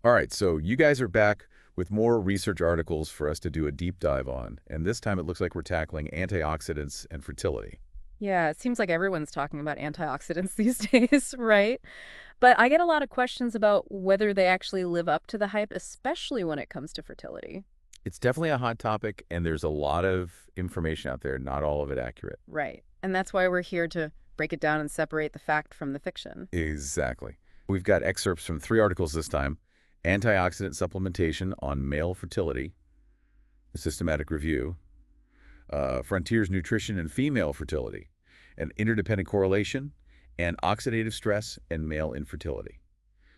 All right, so you guys are back with more research articles for us to do a deep dive on, and this time it looks like we're tackling antioxidants and fertility. Yeah, it seems like everyone's talking about antioxidants these days, right? But I get a lot of questions about whether they actually live up to the hype, especially when it comes to fertility. It's definitely a hot topic, and there's a lot of information out there, not all of it accurate. Right. And that's why we're here to break it down and separate the fact from the fiction. Exactly. We've got excerpts from 3 articles this time: antioxidant supplementation on male fertility, a systematic review, Frontiers Nutrition and Female Fertility, an interdependent correlation, and oxidative stress and male infertility.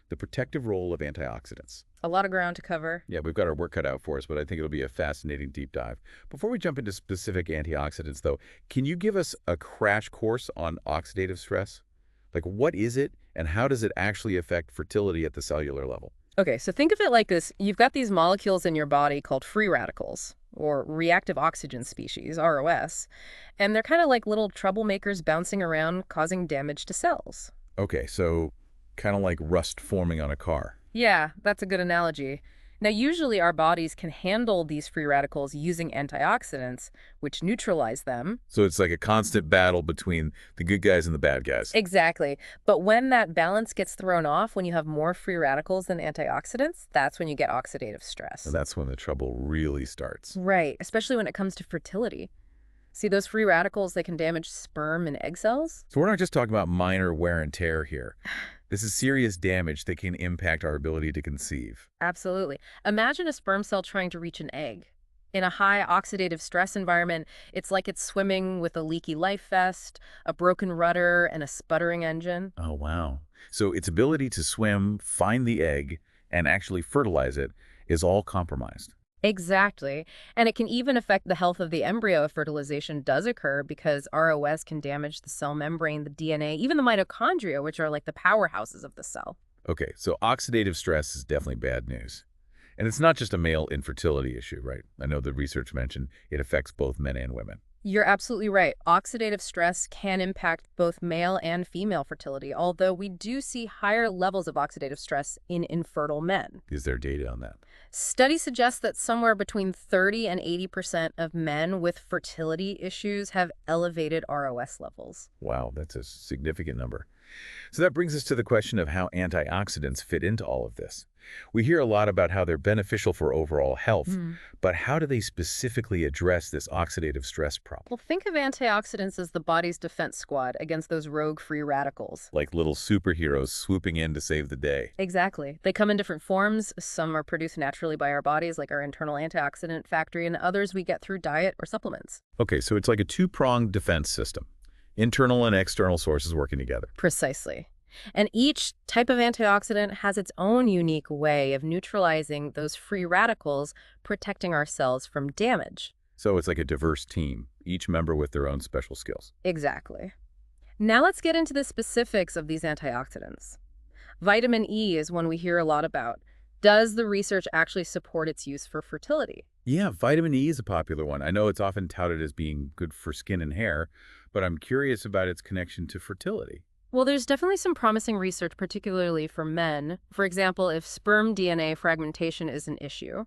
The protective role of antioxidants. A lot of ground to cover. Yeah, we've got our work cut out for us, but I think it'll be a fascinating deep dive. Before we jump into specific antioxidants, though, can you give us a crash course on oxidative stress? Like, what is it, and how does it actually affect fertility at the cellular level? Okay, so think of it like this. You've got these molecules in your body called free radicals, or reactive oxygen species, ROS, and they're kind of like little troublemakers bouncing around, causing damage to cells. Okay, so kind of like rust forming on a car. Yeah, that's a good analogy. Now, usually our bodies can handle these free radicals using antioxidants, which neutralize them. So it's like a constant battle between the good guys and the bad guys. Exactly. But when that balance gets thrown off, when you have more free radicals than antioxidants, that's when you get oxidative And stress. that's when the trouble really starts. Right, especially when it comes to fertility. See, those free radicals, they can damage sperm and egg cells? So we're not just talking about minor wear and tear here. This is serious damage that can impact our ability to conceive. Absolutely. Imagine a sperm cell trying to reach an egg. In a high oxidative stress environment, it's like it's swimming with a leaky life vest, a broken rudder, and a sputtering engine. Oh, wow. So its ability to swim, find the egg, and actually fertilize it is all compromised. Exactly. And it can even affect the health of the embryo if fertilization does occur because ROS can damage the cell membrane, the DNA, even the mitochondria, which are like the powerhouses of the cell. Okay, so oxidative stress is definitely bad news. And it's not just a male infertility issue, right? I know the research mentioned it affects both men and women. You're absolutely right. Oxidative stress can impact both male and female fertility, although we do see higher levels of oxidative stress in infertile men. Is there data on that? Studies suggest that somewhere between 30 and 80% of men with fertility issues have elevated ROS levels. Wow, that's a significant number. So that brings us to the question of how antioxidants fit into all of this. We hear a lot about how they're beneficial for overall health, but how do they specifically address this oxidative stress problem? Well, think of antioxidants as the body's defense squad against those rogue free radicals. Like little superheroes swooping in to save the day. Exactly. They come in different forms. Some are produced naturally by our bodies, like our internal antioxidant factory, and others we get through diet or supplements. Okay, so it's like a two-pronged defense system. Internal and external sources working together. Precisely. And each type of antioxidant has its own unique way of neutralizing those free radicals, protecting our cells from damage. So it's like a diverse team, each member with their own special skills. Exactly. Now let's get into the specifics of these antioxidants. Vitamin E is one we hear a lot about. Does the research actually support its use for fertility? Yeah, vitamin E is a popular one. I know it's often touted as being good for skin and hair, but I'm curious about its connection to fertility. Well, there's definitely some promising research, particularly for men. For example, if sperm DNA fragmentation is an issue,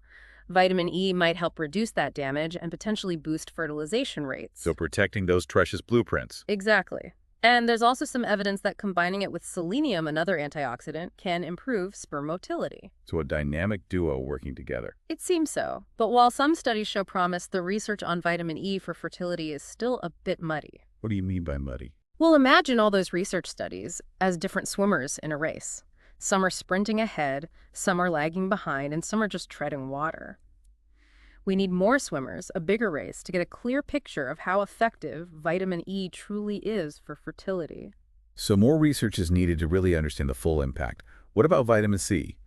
vitamin E might help reduce that damage and potentially boost fertilization rates. So protecting those precious blueprints. Exactly. And there's also some evidence that combining it with selenium, another antioxidant, can improve sperm motility. So a dynamic duo working together. It seems so. But while some studies show promise, the research on vitamin E for fertility is still a bit muddy. What do you mean by muddy? Well, imagine all those research studies as different swimmers in a race. Some are sprinting ahead, some are lagging behind, and some are just treading water. We need more swimmers, a bigger race, to get a clear picture of how effective vitamin E truly is for fertility. So more research is needed to really understand the full impact. What about vitamin C?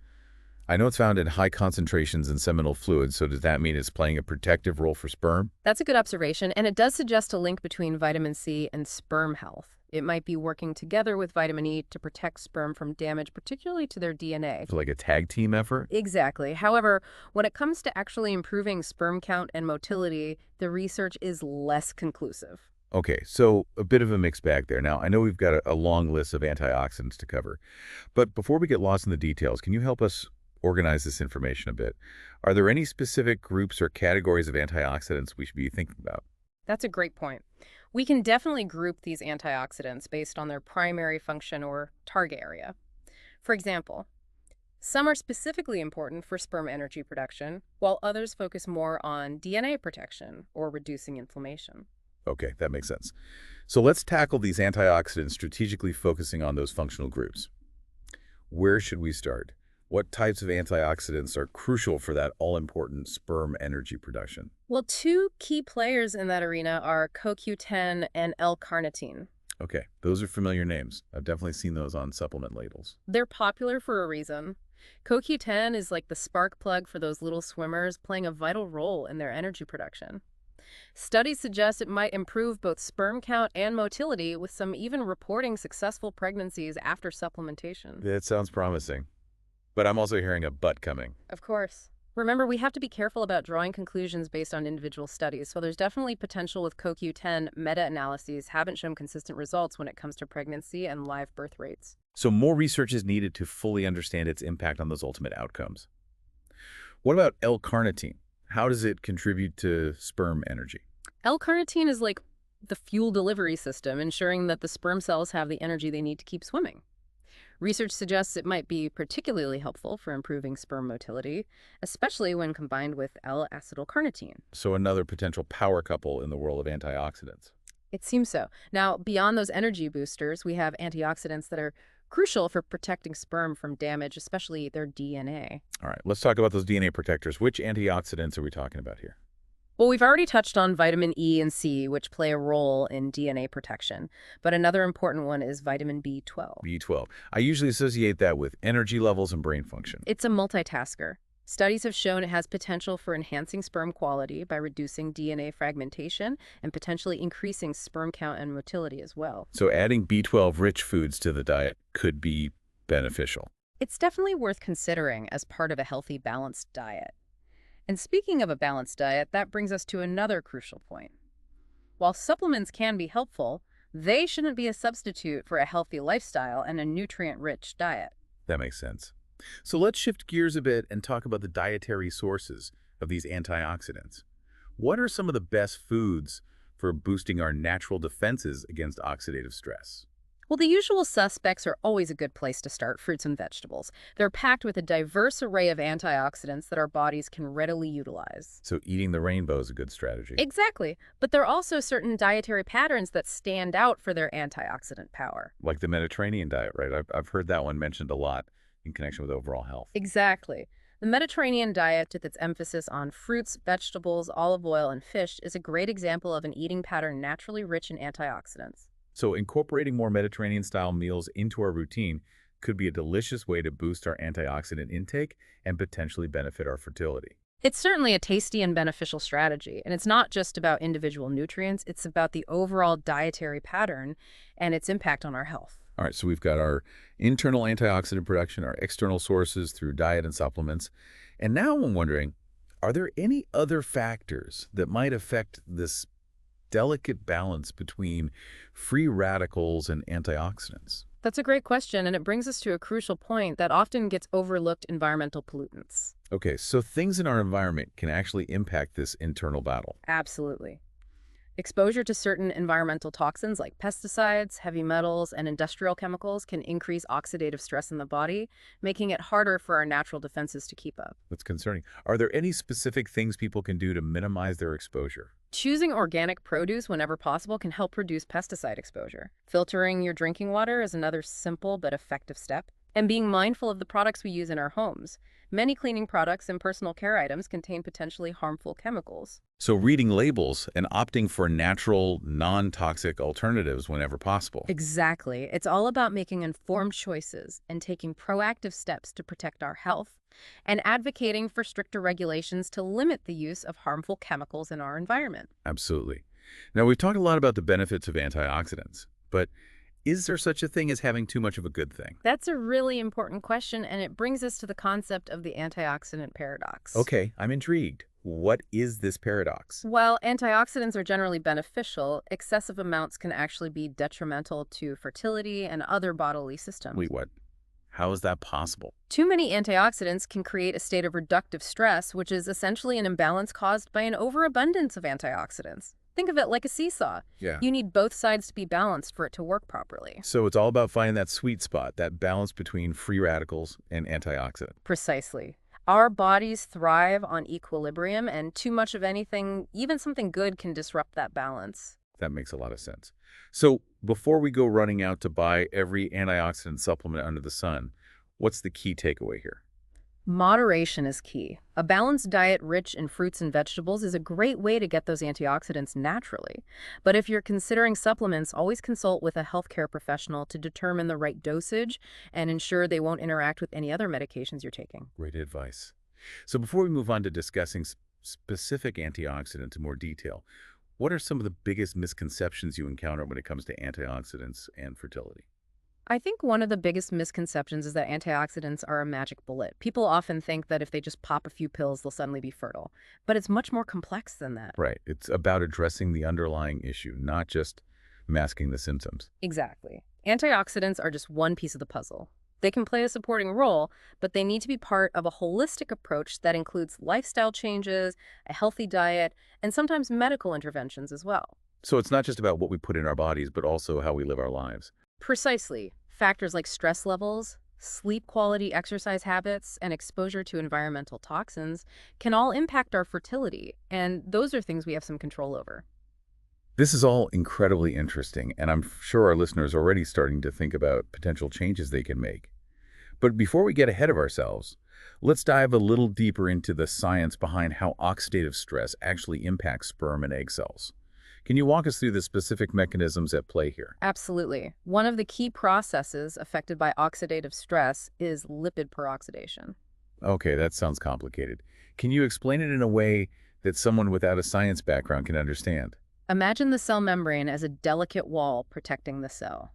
I know it's found in high concentrations in seminal fluid, so does that mean it's playing a protective role for sperm? That's a good observation, and it does suggest a link between vitamin C and sperm health. It might be working together with vitamin E to protect sperm from damage, particularly to their DNA. So like a tag team effort? Exactly. However, when it comes to actually improving sperm count and motility, the research is less conclusive. Okay, so a bit of a mixed bag there. Now, I know we've got a long list of antioxidants to cover, but before we get lost in the details, can you help us organize this information a bit. Are there any specific groups or categories of antioxidants we should be thinking about? That's a great point. We can definitely group these antioxidants based on their primary function or target area. For example, some are specifically important for sperm energy production, while others focus more on DNA protection or reducing inflammation. Okay, that makes sense. So let's tackle these antioxidants strategically focusing on those functional groups. Where should we start? What types of antioxidants are crucial for that all-important sperm energy production? Well, two key players in that arena are CoQ10 and L-carnitine. Okay, those are familiar names. I've definitely seen those on supplement labels. They're popular for a reason. CoQ10 is like the spark plug for those little swimmers, playing a vital role in their energy production. Studies suggest it might improve both sperm count and motility, with some even reporting successful pregnancies after supplementation. That sounds promising. But I'm also hearing a but coming. Of course. Remember, we have to be careful about drawing conclusions based on individual studies, so there's definitely potential with CoQ10. Meta-analyses haven't shown consistent results when it comes to pregnancy and live birth rates. So more research is needed to fully understand its impact on those ultimate outcomes. What about L-carnitine? How does it contribute to sperm energy? L-carnitine is like the fuel delivery system, ensuring that the sperm cells have the energy they need to keep swimming. Research suggests it might be particularly helpful for improving sperm motility, especially when combined with L-acetylcarnitine. So another potential power couple in the world of antioxidants. It seems so. Now, beyond those energy boosters, we have antioxidants that are crucial for protecting sperm from damage, especially their DNA. All right, let's talk about those DNA protectors. Which antioxidants are we talking about here? Well, we've already touched on vitamin E and C, which play a role in DNA protection, but another important one is vitamin B12. B12. I usually associate that with energy levels and brain function. It's a multitasker. Studies have shown it has potential for enhancing sperm quality by reducing DNA fragmentation and potentially increasing sperm count and motility as well. So adding B12-rich foods to the diet could be beneficial. It's definitely worth considering as part of a healthy, balanced diet. And speaking of a balanced diet, that brings us to another crucial point. While supplements can be helpful, they shouldn't be a substitute for a healthy lifestyle and a nutrient-rich diet. That makes sense. So let's shift gears a bit and talk about the dietary sources of these antioxidants. What are some of the best foods for boosting our natural defenses against oxidative stress? Well, the usual suspects are always a good place to start: fruits and vegetables. They're packed with a diverse array of antioxidants that our bodies can readily utilize. So eating the rainbow is a good strategy. Exactly. But there are also certain dietary patterns that stand out for their antioxidant power. Like the Mediterranean diet, right? I've heard that one mentioned a lot in connection with overall health. Exactly. The Mediterranean diet, with its emphasis on fruits, vegetables, olive oil, and fish, is a great example of an eating pattern naturally rich in antioxidants. So incorporating more Mediterranean-style meals into our routine could be a delicious way to boost our antioxidant intake and potentially benefit our fertility. It's certainly a tasty and beneficial strategy, and it's not just about individual nutrients, it's about the overall dietary pattern and its impact on our health. All right, so we've got our internal antioxidant production, our external sources through diet and supplements. And now I'm wondering, are there any other factors that might affect this delicate balance between free radicals and antioxidants? That's a great question, and it brings us to a crucial point that often gets overlooked: environmental pollutants. Okay, so things in our environment can actually impact this internal battle. Absolutely. Exposure to certain environmental toxins like pesticides, heavy metals, and industrial chemicals can increase oxidative stress in the body, making it harder for our natural defenses to keep up. That's concerning. Are there any specific things people can do to minimize their exposure? Choosing organic produce whenever possible can help reduce pesticide exposure. Filtering your drinking water is another simple but effective step. And being mindful of the products we use in our homes. Many cleaning products and personal care items contain potentially harmful chemicals. So reading labels and opting for natural, non-toxic alternatives whenever possible. Exactly. It's all about making informed choices and taking proactive steps to protect our health, and advocating for stricter regulations to limit the use of harmful chemicals in our environment. Absolutely. Now, we've talked a lot about the benefits of antioxidants, but is there such a thing as having too much of a good thing? That's a really important question, and it brings us to the concept of the antioxidant paradox. Okay, I'm intrigued. What is this paradox? While antioxidants are generally beneficial, excessive amounts can actually be detrimental to fertility and other bodily systems. Wait, what? How is that possible? Too many antioxidants can create a state of reductive stress, which is essentially an imbalance caused by an overabundance of antioxidants. Think of it like a seesaw. Yeah. You need both sides to be balanced for it to work properly. So it's all about finding that sweet spot, that balance between free radicals and antioxidant. Precisely. Our bodies thrive on equilibrium, and too much of anything, even something good, can disrupt that balance. That makes a lot of sense. So before we go running out to buy every antioxidant supplement under the sun, what's the key takeaway here? Moderation is key. A balanced diet rich in fruits and vegetables is a great way to get those antioxidants naturally. But if you're considering supplements, always consult with a healthcare professional to determine the right dosage and ensure they won't interact with any other medications you're taking. Great advice. So before we move on to discussing specific antioxidants in more detail, what are some of the biggest misconceptions you encounter when it comes to antioxidants and fertility? I think one of the biggest misconceptions is that antioxidants are a magic bullet. People often think that if they just pop a few pills, they'll suddenly be fertile. But it's much more complex than that. Right. It's about addressing the underlying issue, not just masking the symptoms. Exactly. Antioxidants are just one piece of the puzzle. They can play a supporting role, but they need to be part of a holistic approach that includes lifestyle changes, a healthy diet, and sometimes medical interventions as well. So it's not just about what we put in our bodies, but also how we live our lives. Precisely. Factors like stress levels, sleep quality, exercise habits, and exposure to environmental toxins can all impact our fertility, and those are things we have some control over. This is all incredibly interesting, and I'm sure our listeners are already starting to think about potential changes they can make. But before we get ahead of ourselves, let's dive a little deeper into the science behind how oxidative stress actually impacts sperm and egg cells. Can you walk us through the specific mechanisms at play here? Absolutely. One of the key processes affected by oxidative stress is lipid peroxidation. Okay, that sounds complicated. Can you explain it in a way that someone without a science background can understand? Imagine the cell membrane as a delicate wall protecting the cell.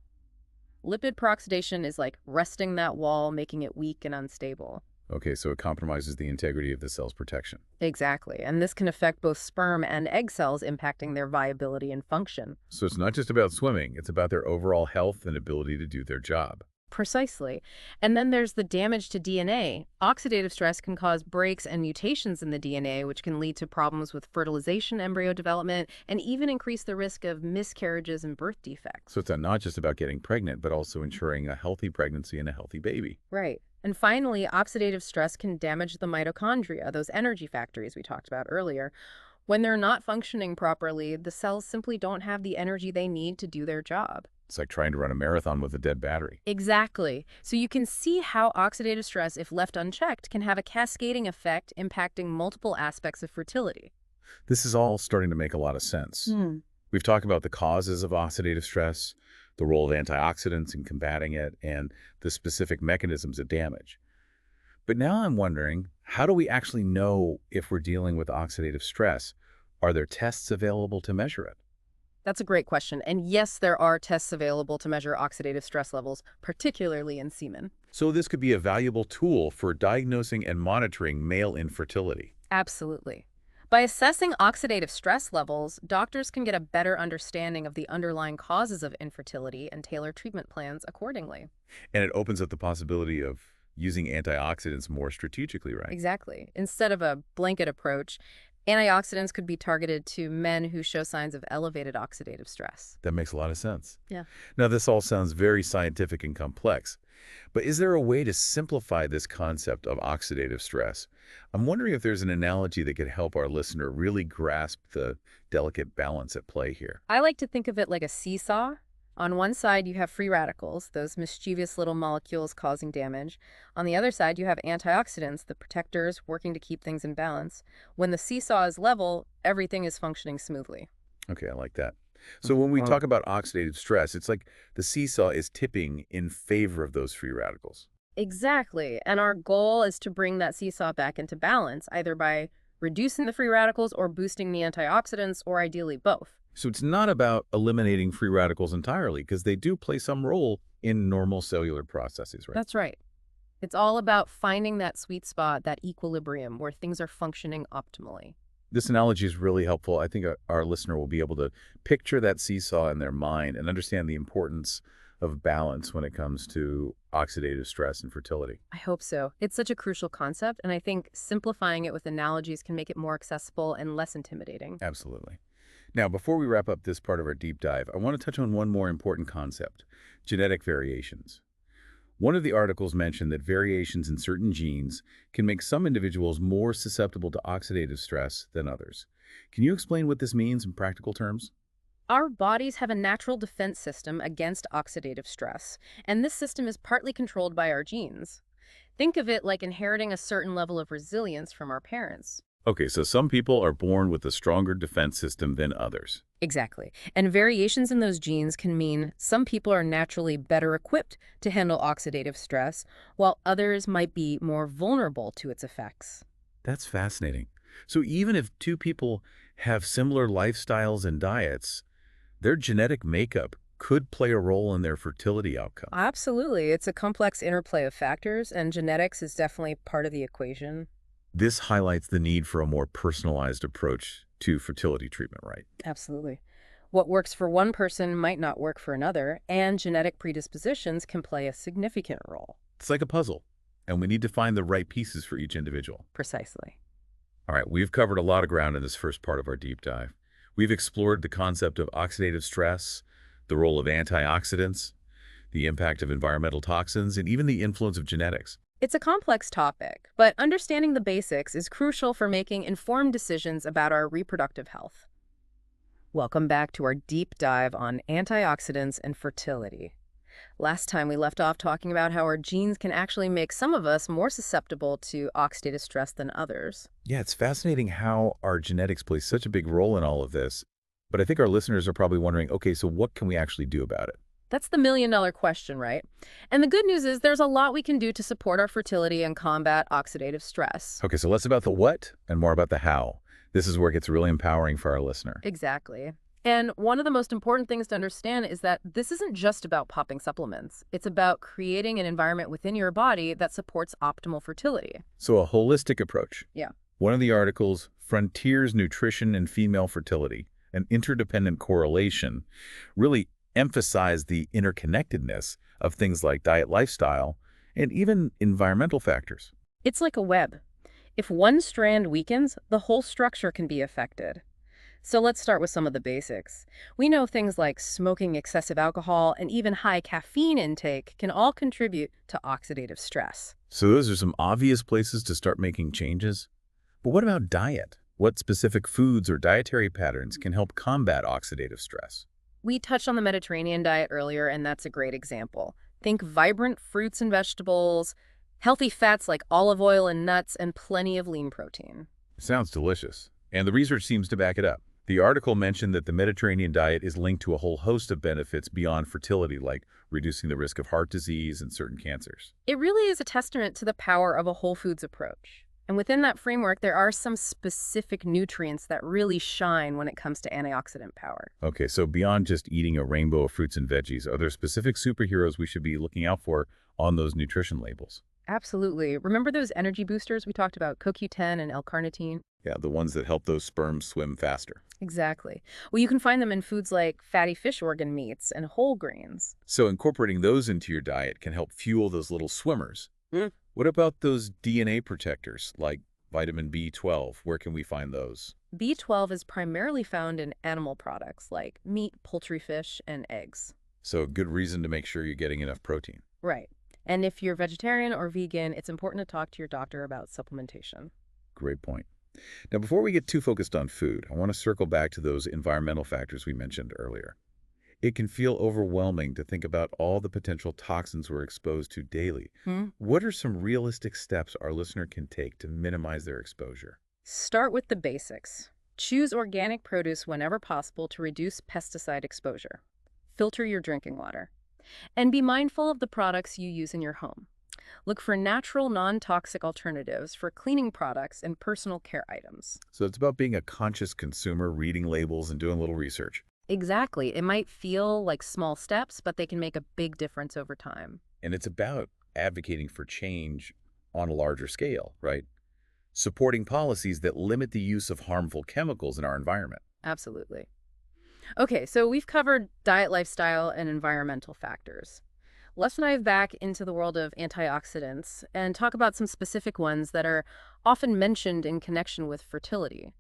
Lipid peroxidation is like resting that wall, making it weak and unstable. Okay, so it compromises the integrity of the cell's protection. Exactly, and this can affect both sperm and egg cells, impacting their viability and function. So it's not just about swimming, it's about their overall health and ability to do their job. Precisely. And then there's the damage to DNA. Oxidative stress can cause breaks and mutations in the DNA, which can lead to problems with fertilization, embryo development, and even increase the risk of miscarriages and birth defects. So it's not just about getting pregnant, but also ensuring a healthy pregnancy and a healthy baby. Right. And finally, oxidative stress can damage the mitochondria, those energy factories we talked about earlier. When they're not functioning properly, the cells simply don't have the energy they need to do their job. It's like trying to run a marathon with a dead battery. Exactly. So you can see how oxidative stress, if left unchecked, can have a cascading effect impacting multiple aspects of fertility. This is all starting to make a lot of sense. We've talked about the causes of oxidative stress, the role of antioxidants in combating it, and the specific mechanisms of damage. But now I'm wondering, how do we actually know if we're dealing with oxidative stress? Are there tests available to measure it? That's a great question. And yes, there are tests available to measure oxidative stress levels, particularly in semen. So this could be a valuable tool for diagnosing and monitoring male infertility. Absolutely. By assessing oxidative stress levels, doctors can get a better understanding of the underlying causes of infertility and tailor treatment plans accordingly. And it opens up the possibility of using antioxidants more strategically, right? Exactly. Instead of a blanket approach, antioxidants could be targeted to men who show signs of elevated oxidative stress. That makes a lot of sense. Yeah. Now, this all sounds very scientific and complex, but is there a way to simplify this concept of oxidative stress? I'm wondering if there's an analogy that could help our listener really grasp the delicate balance at play here. I like to think of it like a seesaw. On one side, you have free radicals, those mischievous little molecules causing damage. On the other side, you have antioxidants, the protectors working to keep things in balance. When the seesaw is level, everything is functioning smoothly. Okay, I like that. So when we talk about oxidative stress, it's like the seesaw is tipping in favor of those free radicals. Exactly. And our goal is to bring that seesaw back into balance, either by reducing the free radicals or boosting the antioxidants, or ideally both. So it's not about eliminating free radicals entirely, because they do play some role in normal cellular processes, right? That's right. It's all about finding that sweet spot, that equilibrium where things are functioning optimally. This analogy is really helpful. I think our listener will be able to picture that seesaw in their mind and understand the importance of balance when it comes to oxidative stress and fertility. I hope so. It's such a crucial concept, and I think simplifying it with analogies can make it more accessible and less intimidating. Absolutely. Now, before we wrap up this part of our deep dive, I want to touch on one more important concept, genetic variations. One of the articles mentioned that variations in certain genes can make some individuals more susceptible to oxidative stress than others. Can you explain what this means in practical terms? Our bodies have a natural defense system against oxidative stress, and this system is partly controlled by our genes. Think of it like inheriting a certain level of resilience from our parents. Okay, so some people are born with a stronger defense system than others. Exactly. And variations in those genes can mean some people are naturally better equipped to handle oxidative stress, while others might be more vulnerable to its effects. That's fascinating. So even if two people have similar lifestyles and diets, their genetic makeup could play a role in their fertility outcome. Absolutely. It's a complex interplay of factors, and genetics is definitely part of the equation. This highlights the need for a more personalized approach to fertility treatment, right? Absolutely. What works for one person might not work for another, and genetic predispositions can play a significant role. It's like a puzzle, and we need to find the right pieces for each individual. Precisely. All right, we've covered a lot of ground in this first part of our deep dive. We've explored the concept of oxidative stress, the role of antioxidants, the impact of environmental toxins, and even the influence of genetics. It's a complex topic, but understanding the basics is crucial for making informed decisions about our reproductive health. Welcome back to our deep dive on antioxidants and fertility. Last time we left off talking about how our genes can actually make some of us more susceptible to oxidative stress than others. Yeah, it's fascinating how our genetics play such a big role in all of this. But I think our listeners are probably wondering, okay, so what can we actually do about it? That's the million-dollar question, right? And the good news is there's a lot we can do to support our fertility and combat oxidative stress. Okay, so less about the what and more about the how. This is where it gets really empowering for our listener. Exactly. And one of the most important things to understand is that this isn't just about popping supplements. It's about creating an environment within your body that supports optimal fertility. So a holistic approach. Yeah. One of the articles, Frontiers Nutrition and Female Fertility, an interdependent correlation, really emphasized the interconnectedness of things like diet, lifestyle, and even environmental factors. It's like a web. If one strand weakens, the whole structure can be affected. So let's start with some of the basics. We know things like smoking excessive alcohol and even high caffeine intake can all contribute to oxidative stress. So those are some obvious places to start making changes. But what about diet? What specific foods or dietary patterns can help combat oxidative stress? We touched on the Mediterranean diet earlier, and that's a great example. Think vibrant fruits and vegetables, healthy fats like olive oil and nuts, and plenty of lean protein. Sounds delicious. And the research seems to back it up. The article mentioned that the Mediterranean diet is linked to a whole host of benefits beyond fertility, like reducing the risk of heart disease and certain cancers. It really is a testament to the power of a whole foods approach. And within that framework, there are some specific nutrients that really shine when it comes to antioxidant power. Okay, so beyond just eating a rainbow of fruits and veggies, are there specific superheroes we should be looking out for on those nutrition labels? Absolutely. Remember those energy boosters we talked about, CoQ10 and L-carnitine? Yeah, the ones that help those sperms swim faster. Exactly. Well, you can find them in foods like fatty fish organ meats and whole grains. So incorporating those into your diet can help fuel those little swimmers. What about those DNA protectors, like vitamin B12? Where can we find those? B12 is primarily found in animal products like meat, poultry, fish, and eggs. So a good reason to make sure you're getting enough protein. Right. And if you're vegetarian or vegan, it's important to talk to your doctor about supplementation. Great point. Now, before we get too focused on food, I want to circle back to those environmental factors we mentioned earlier. It can feel overwhelming to think about all the potential toxins we're exposed to daily. What are some realistic steps our listener can take to minimize their exposure? Start with the basics. Choose organic produce whenever possible to reduce pesticide exposure. Filter your drinking water. And be mindful of the products you use in your home. Look for natural, non-toxic alternatives for cleaning products and personal care items. So it's about being a conscious consumer, reading labels, and doing a little research. Exactly. It might feel like small steps, but they can make a big difference over time. And it's about advocating for change on a larger scale, right? Supporting policies that limit the use of harmful chemicals in our environment. Absolutely. Okay, so we've covered diet, lifestyle, and environmental factors. Let's dive back into the world of antioxidants and talk about some specific ones that are often mentioned in connection with fertility.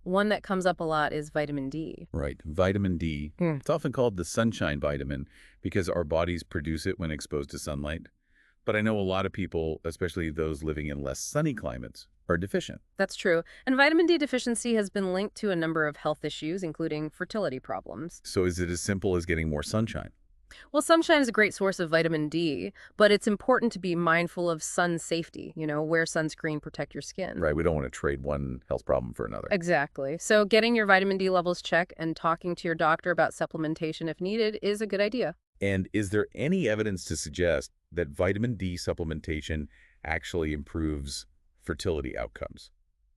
One that comes up a lot is vitamin D. Right. Vitamin D. Mm. It's often called the sunshine vitamin because our bodies produce it when exposed to sunlight. But I know a lot of people, especially those living in less sunny climates, are deficient. That's true. And vitamin D deficiency has been linked to a number of health issues, including fertility problems. So is it as simple as getting more sunshine? Well, sunshine is a great source of vitamin D, but it's important to be mindful of sun safety. Wear sunscreen, protect your skin. Right. We don't want to trade one health problem for another. Exactly. So getting your vitamin D levels checked and talking to your doctor about supplementation if needed is a good idea. And is there any evidence to suggest that vitamin D supplementation actually improves fertility outcomes?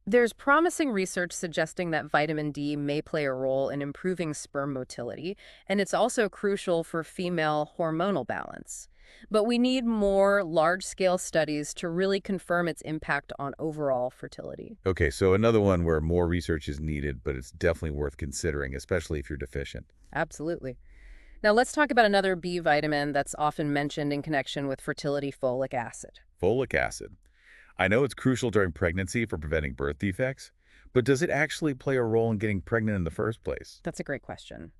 There's promising research suggesting that vitamin D may play a role in improving sperm motility, and it's also crucial for female hormonal balance. But we need more large-scale studies to really confirm its impact on overall fertility. Okay, so another one where more research is needed, but it's definitely worth considering, especially if you're deficient. Absolutely. Now let's talk about another B vitamin that's often mentioned in connection with fertility, folic acid. Folic acid. I know it's crucial during pregnancy for preventing birth defects, but does it actually play a role in getting pregnant in the first place? That's a great question.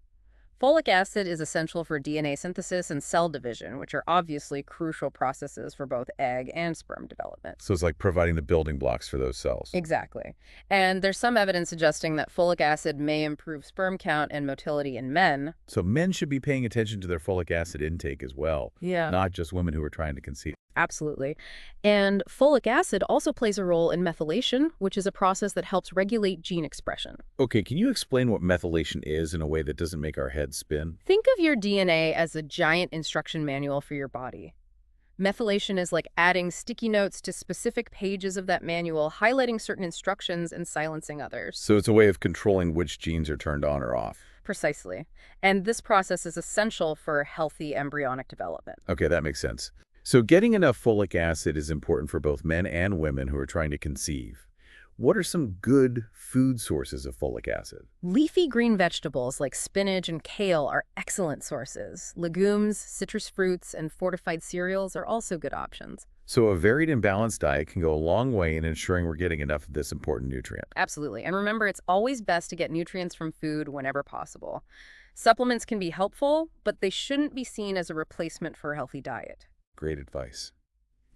Folic acid is essential for DNA synthesis and cell division, which are obviously crucial processes for both egg and sperm development. So it's like providing the building blocks for those cells. Exactly. And there's some evidence suggesting that folic acid may improve sperm count and motility in men. So men should be paying attention to their folic acid intake as well, Yeah. not just women who are trying to conceive. Absolutely. And folic acid also plays a role in methylation, which is a process that helps regulate gene expression. Okay, can you explain what methylation is in a way that doesn't make our heads spin? Think of your DNA as a giant instruction manual for your body. Methylation is like adding sticky notes to specific pages of that manual, highlighting certain instructions and silencing others. So it's a way of controlling which genes are turned on or off. Precisely. And this process is essential for healthy embryonic development. Okay, that makes sense. So getting enough folic acid is important for both men and women who are trying to conceive. What are some good food sources of folic acid? Leafy green vegetables like spinach and kale are excellent sources. Legumes, citrus fruits, and fortified cereals are also good options. So a varied and balanced diet can go a long way in ensuring we're getting enough of this important nutrient. Absolutely. And remember, it's always best to get nutrients from food whenever possible. Supplements can be helpful, but they shouldn't be seen as a replacement for a healthy diet. Great advice.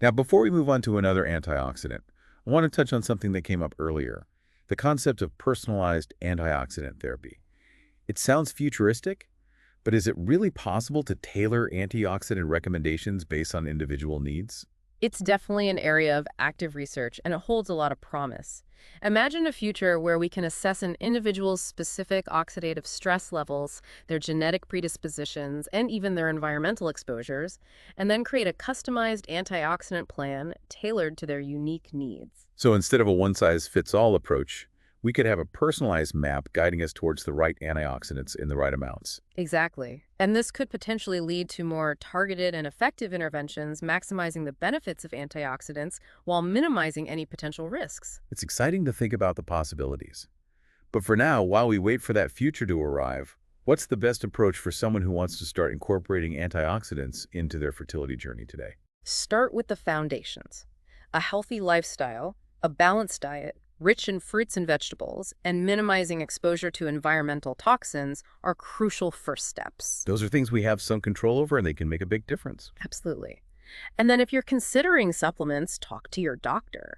Now, before we move on to another antioxidant, I want to touch on something that came up earlier, the concept of personalized antioxidant therapy. It sounds futuristic, but is it really possible to tailor antioxidant recommendations based on individual needs? It's definitely an area of active research, and it holds a lot of promise. Imagine a future where we can assess an individual's specific oxidative stress levels, their genetic predispositions, and even their environmental exposures, and then create a customized antioxidant plan tailored to their unique needs. So instead of a one-size-fits-all approach, we could have a personalized map guiding us towards the right antioxidants in the right amounts. Exactly. And this could potentially lead to more targeted and effective interventions, maximizing the benefits of antioxidants while minimizing any potential risks. It's exciting to think about the possibilities. But for now, while we wait for that future to arrive, what's the best approach for someone who wants to start incorporating antioxidants into their fertility journey today? Start with the foundations. A healthy lifestyle, a balanced diet, rich in fruits and vegetables, and minimizing exposure to environmental toxins are crucial first steps. Those are things we have some control over and they can make a big difference. Absolutely. And then if you're considering supplements, talk to your doctor.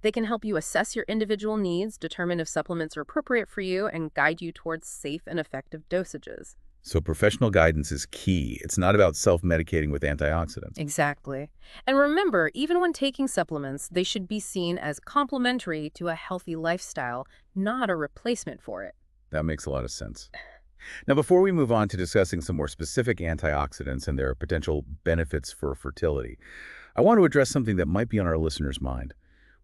They can help you assess your individual needs, determine if supplements are appropriate for you, and guide you towards safe and effective dosages. So professional guidance is key. It's not about self-medicating with antioxidants. Exactly. And remember, even when taking supplements, they should be seen as complementary to a healthy lifestyle, not a replacement for it. That makes a lot of sense. Now, before we move on to discussing some more specific antioxidants and their potential benefits for fertility, I want to address something that might be on our listeners' mind.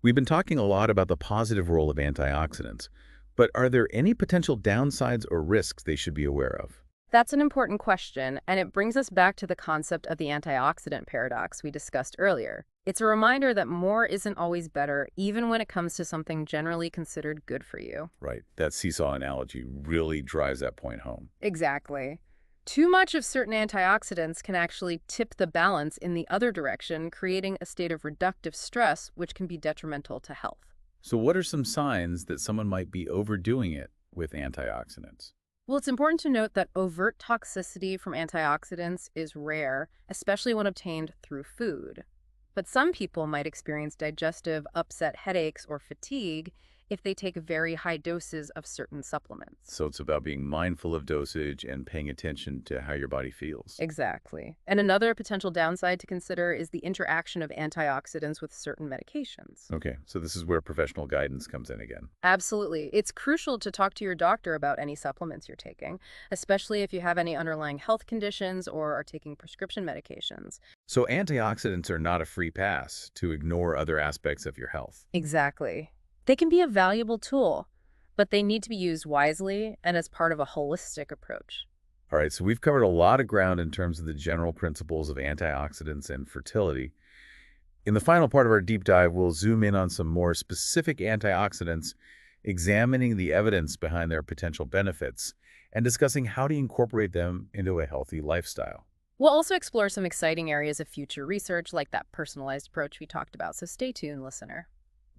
We've been talking a lot about the positive role of antioxidants, but are there any potential downsides or risks they should be aware of? That's an important question, and it brings us back to the concept of the antioxidant paradox we discussed earlier. It's a reminder that more isn't always better, even when it comes to something generally considered good for you. Right. That seesaw analogy really drives that point home. Exactly. Too much of certain antioxidants can actually tip the balance in the other direction, creating a state of reductive stress, which can be detrimental to health. So what are some signs that someone might be overdoing it with antioxidants? Well, it's important to note that overt toxicity from antioxidants is rare, especially when obtained through food. But some people might experience digestive upset headaches or fatigue if they take very high doses of certain supplements. So it's about being mindful of dosage and paying attention to how your body feels. Exactly. And another potential downside to consider is the interaction of antioxidants with certain medications. Okay, so this is where professional guidance comes in again. Absolutely. It's crucial to talk to your doctor about any supplements you're taking, especially if you have any underlying health conditions or are taking prescription medications. So antioxidants are not a free pass to ignore other aspects of your health. Exactly. They can be a valuable tool, but they need to be used wisely and as part of a holistic approach. All right, so we've covered a lot of ground in terms of the general principles of antioxidants and fertility. In the final part of our deep dive, we'll zoom in on some more specific antioxidants, examining the evidence behind their potential benefits, and discussing how to incorporate them into a healthy lifestyle. We'll also explore some exciting areas of future research like that personalized approach we talked about, so stay tuned, listener.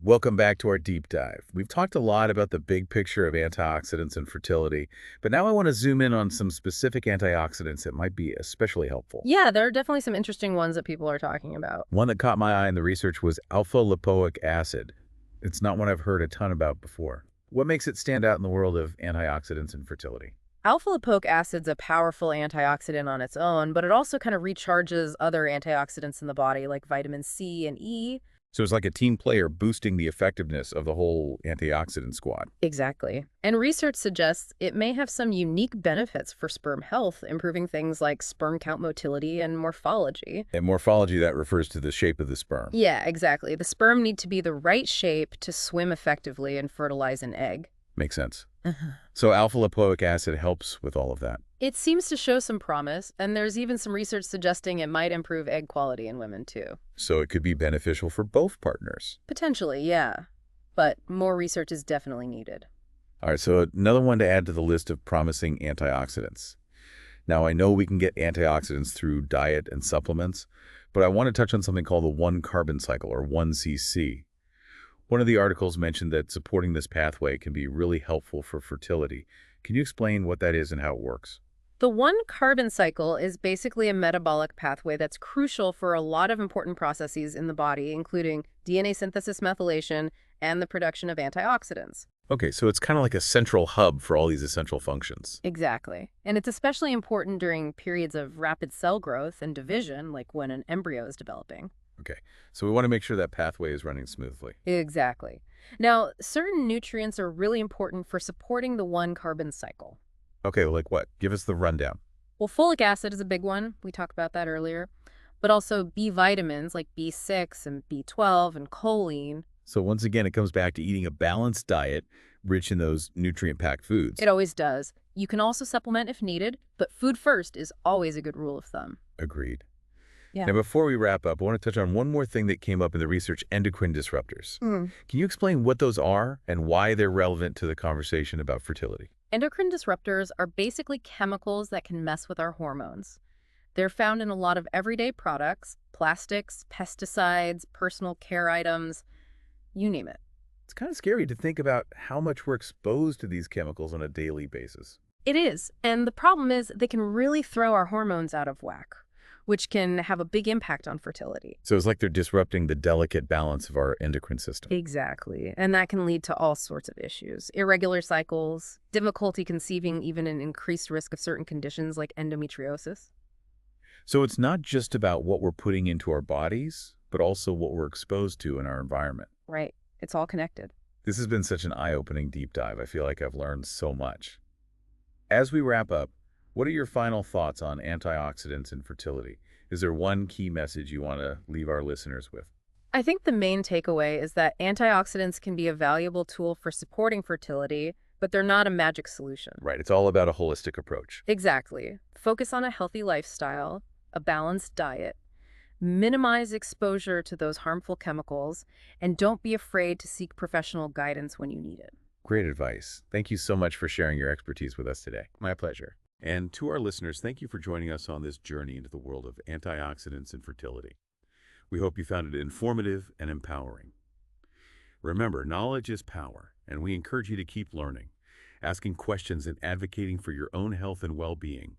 Welcome back to our deep dive. We've talked a lot about the big picture of antioxidants and fertility, but now I want to zoom in on some specific antioxidants that might be especially helpful. Yeah, there are definitely some interesting ones that people are talking about. One that caught my eye in the research was alpha-lipoic acid. It's not one I've heard a ton about before. What makes it stand out in the world of antioxidants and fertility? Alpha-lipoic acid's a powerful antioxidant on its own, but it also kind of recharges other antioxidants in the body like vitamin C and E. So it's like a team player boosting the effectiveness of the whole antioxidant squad. Exactly. And research suggests it may have some unique benefits for sperm health, improving things like sperm count motility and morphology. And morphology, that refers to the shape of the sperm. Yeah, exactly. The sperm need to be the right shape to swim effectively and fertilize an egg. Makes sense. So alpha-lipoic acid helps with all of that. It seems to show some promise, and there's even some research suggesting it might improve egg quality in women too. So it could be beneficial for both partners. Potentially, yeah. But more research is definitely needed. All right, so another one to add to the list of promising antioxidants. Now, I know we can get antioxidants through diet and supplements, but I want to touch on something called the one-carbon cycle, or 1CC. One of the articles mentioned that supporting this pathway can be really helpful for fertility. Can you explain what that is and how it works? The one-carbon cycle is basically a metabolic pathway that's crucial for a lot of important processes in the body, including DNA synthesis methylation and the production of antioxidants. Okay, so it's kind of like a central hub for all these essential functions. Exactly. And it's especially important during periods of rapid cell growth and division, like when an embryo is developing. Okay, so we want to make sure that pathway is running smoothly. Exactly. Now, certain nutrients are really important for supporting the one-carbon cycle. Okay, like what? Give us the rundown. Well, folic acid is a big one. We talked about that earlier. But also B vitamins like B6 and B12 and choline. So once again, it comes back to eating a balanced diet rich in those nutrient-packed foods. It always does. You can also supplement if needed, but food first is always a good rule of thumb. Agreed. Yeah. Now, before we wrap up, I want to touch on one more thing that came up in the research, endocrine disruptors. Can you explain what those are and why they're relevant to the conversation about fertility? Endocrine disruptors are basically chemicals that can mess with our hormones. They're found in a lot of everyday products, plastics, pesticides, personal care items, you name it. It's kind of scary to think about how much we're exposed to these chemicals on a daily basis. It is, and the problem is they can really throw our hormones out of whack, which can have a big impact on fertility. So it's like they're disrupting the delicate balance of our endocrine system. Exactly, and that can lead to all sorts of issues. Irregular cycles, difficulty conceiving, even an increased risk of certain conditions like endometriosis. So it's not just about what we're putting into our bodies, but also what we're exposed to in our environment. Right, it's all connected. This has been such an eye-opening deep dive. I feel like I've learned so much. As we wrap up, what are your final thoughts on antioxidants and fertility? Is there one key message you want to leave our listeners with? I think the main takeaway is that antioxidants can be a valuable tool for supporting fertility, but they're not a magic solution. Right. It's all about a holistic approach. Exactly. Focus on a healthy lifestyle, a balanced diet, minimize exposure to those harmful chemicals, and don't be afraid to seek professional guidance when you need it. Great advice. Thank you so much for sharing your expertise with us today. My pleasure. And to our listeners, thank you for joining us on this journey into the world of antioxidants and fertility. We hope you found it informative and empowering. Remember, knowledge is power, and we encourage you to keep learning, asking questions, and advocating for your own health and well-being.